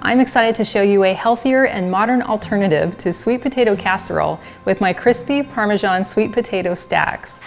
I'm excited to show you a healthier and modern alternative to sweet potato casserole with my crispy Parmesan sweet potato stacks.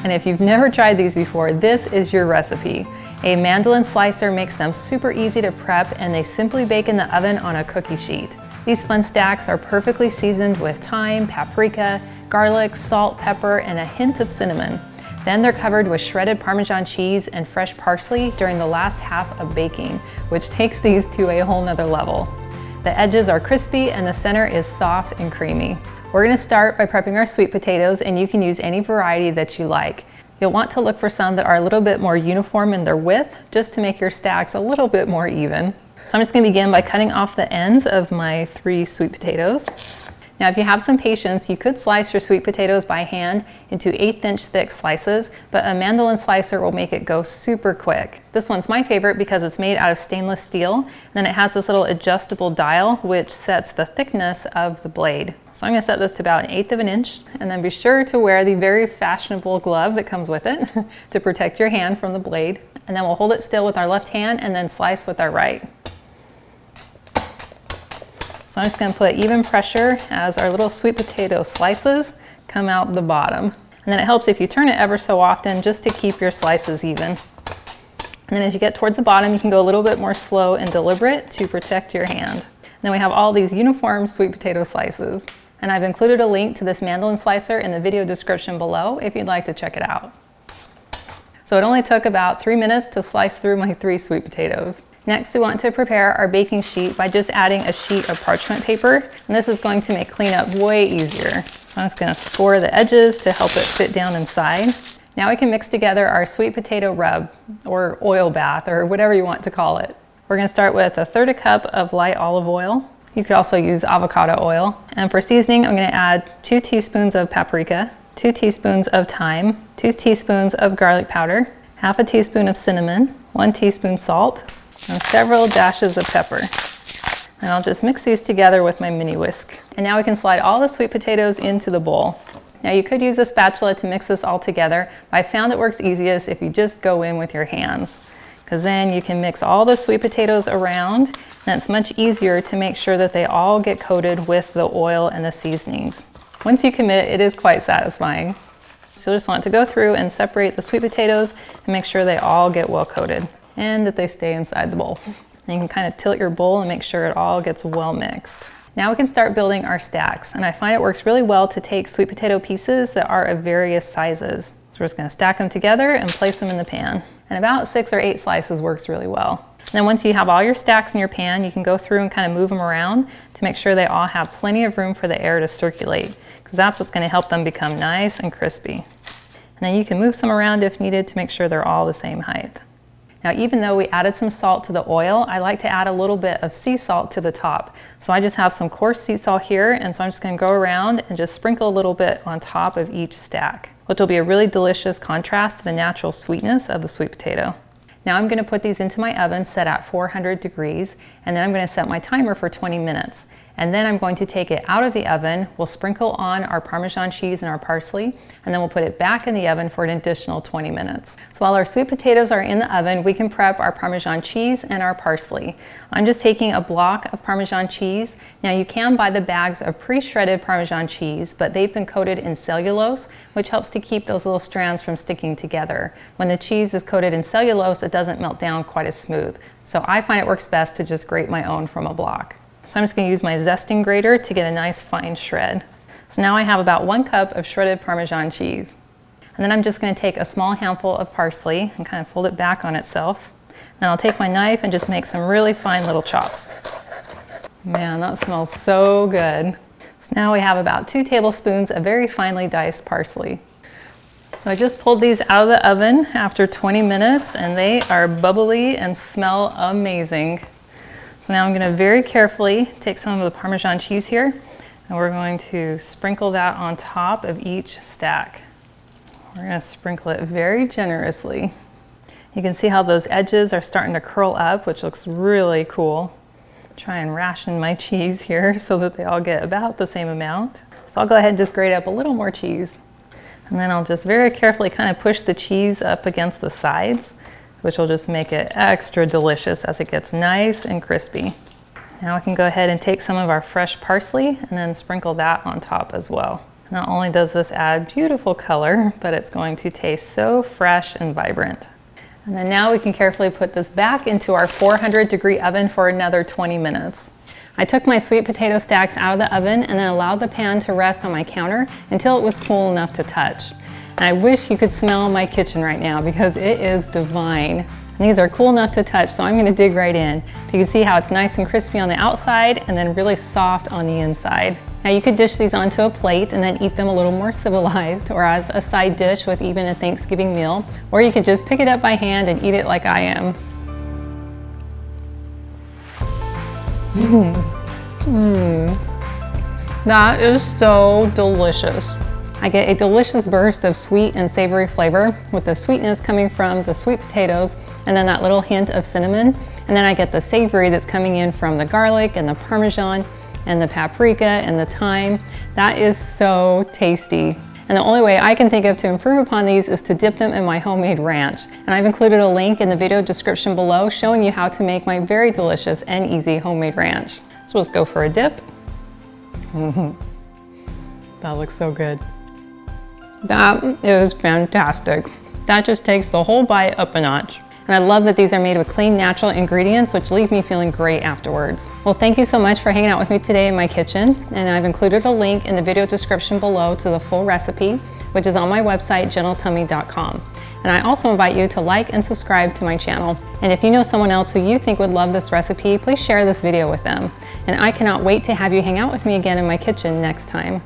And if you've never tried these before, this is your recipe. A mandoline slicer makes them super easy to prep, and they simply bake in the oven on a cookie sheet. These fun stacks are perfectly seasoned with thyme, paprika, garlic, salt, pepper, and a hint of cinnamon. Then they're covered with shredded Parmesan cheese and fresh parsley during the last half of baking, which takes these to a whole nother level. The edges are crispy and the center is soft and creamy. We're gonna start by prepping our sweet potatoes, and you can use any variety that you like. You'll want to look for some that are a little bit more uniform in their width, just to make your stacks a little bit more even. So I'm just gonna begin by cutting off the ends of my 3 sweet potatoes. Now, if you have some patience, you could slice your sweet potatoes by hand into 1/8" thick slices, but a mandoline slicer will make it go super quick. This one's my favorite because it's made out of stainless steel, and then it has this little adjustable dial which sets the thickness of the blade. So I'm gonna set this to about 1/8 inch, and then be sure to wear the very fashionable glove that comes with it to protect your hand from the blade. And then we'll hold it still with our left hand and then slice with our right. So I'm just gonna put even pressure as our little sweet potato slices come out the bottom. And then it helps if you turn it ever so often just to keep your slices even. And then as you get towards the bottom, you can go a little bit more slow and deliberate to protect your hand. And then we have all these uniform sweet potato slices. And I've included a link to this mandoline slicer in the video description below if you'd like to check it out. So it only took about 3 minutes to slice through my 3 sweet potatoes. Next, we want to prepare our baking sheet by just adding a sheet of parchment paper. And this is going to make cleanup way easier. So I'm just gonna score the edges to help it fit down inside. Now we can mix together our sweet potato rub, or oil bath, or whatever you want to call it. We're gonna start with 1/3 cup of light olive oil. You could also use avocado oil. And for seasoning, I'm gonna add 2 teaspoons of paprika, 2 teaspoons of thyme, 2 teaspoons of garlic powder, 1/2 teaspoon of cinnamon, 1 teaspoon salt, and several dashes of pepper. And I'll just mix these together with my mini whisk. And now we can slide all the sweet potatoes into the bowl. Now you could use a spatula to mix this all together, but I found it works easiest if you just go in with your hands, because then you can mix all the sweet potatoes around, and it's much easier to make sure that they all get coated with the oil and the seasonings. Once you commit, it is quite satisfying. So you'll just want to go through and separate the sweet potatoes and make sure they all get well coated, and that they stay inside the bowl. And you can kind of tilt your bowl and make sure it all gets well mixed. Now we can start building our stacks, and I find it works really well to take sweet potato pieces that are of various sizes. So we're just gonna stack them together and place them in the pan. And about 6 or 8 slices works really well. And then once you have all your stacks in your pan, you can go through and kind of move them around to make sure they all have plenty of room for the air to circulate, because that's what's gonna help them become nice and crispy. And then you can move some around if needed to make sure they're all the same height. Now, even though we added some salt to the oil, I like to add a little bit of sea salt to the top. So I just have some coarse sea salt here, and so I'm just gonna go around and just sprinkle a little bit on top of each stack, which will be a really delicious contrast to the natural sweetness of the sweet potato. Now I'm gonna put these into my oven set at 400 degrees, and then I'm gonna set my timer for 20 minutes. And then I'm going to take it out of the oven. We'll sprinkle on our Parmesan cheese and our parsley, and then we'll put it back in the oven for an additional 20 minutes. So while our sweet potatoes are in the oven, we can prep our Parmesan cheese and our parsley. I'm just taking a block of Parmesan cheese. Now you can buy the bags of pre-shredded Parmesan cheese, but they've been coated in cellulose, which helps to keep those little strands from sticking together. When the cheese is coated in cellulose, it doesn't melt down quite as smooth. So I find it works best to just grate my own from a block. So I'm just gonna use my zesting grater to get a nice fine shred. So now I have about 1 cup of shredded Parmesan cheese. And then I'm just gonna take a small handful of parsley and kind of fold it back on itself. Then I'll take my knife and just make some really fine little chops. Man, that smells so good. So now we have about 2 tablespoons of very finely diced parsley. So I just pulled these out of the oven after 20 minutes, and they are bubbly and smell amazing. So now I'm going to very carefully take some of the Parmesan cheese here, and we're going to sprinkle that on top of each stack. We're going to sprinkle it very generously. You can see how those edges are starting to curl up, which looks really cool. Try and ration my cheese here so that they all get about the same amount. So I'll go ahead and just grate up a little more cheese. And then I'll just very carefully kind of push the cheese up against the sides which will just make it extra delicious as it gets nice and crispy. Now we can go ahead and take some of our fresh parsley and then sprinkle that on top as well. Not only does this add beautiful color, but it's going to taste so fresh and vibrant. And then now we can carefully put this back into our 400-degree oven for another 20 minutes. I took my sweet potato stacks out of the oven and then allowed the pan to rest on my counter until it was cool enough to touch. And I wish you could smell my kitchen right now because it is divine. And these are cool enough to touch, so I'm gonna dig right in. You can see how it's nice and crispy on the outside and then really soft on the inside. Now you could dish these onto a plate and then eat them a little more civilized, or as a side dish with even a Thanksgiving meal, or you could just pick it up by hand and eat it like I am. That is so delicious. I get a delicious burst of sweet and savory flavor with the sweetness coming from the sweet potatoes and then that little hint of cinnamon. And then I get the savory that's coming in from the garlic and the Parmesan and the paprika and the thyme. That is so tasty. And the only way I can think of to improve upon these is to dip them in my homemade ranch. And I've included a link in the video description below showing you how to make my very delicious and easy homemade ranch. So let's go for a dip. That looks so good. That is fantastic. That just takes the whole bite up a notch. And I love that these are made with clean, natural ingredients, which leave me feeling great afterwards. Well, thank you so much for hanging out with me today in my kitchen. And I've included a link in the video description below to the full recipe, which is on my website, gentletummy.com. And I also invite you to like and subscribe to my channel. And if you know someone else who you think would love this recipe, please share this video with them. And I cannot wait to have you hang out with me again in my kitchen next time.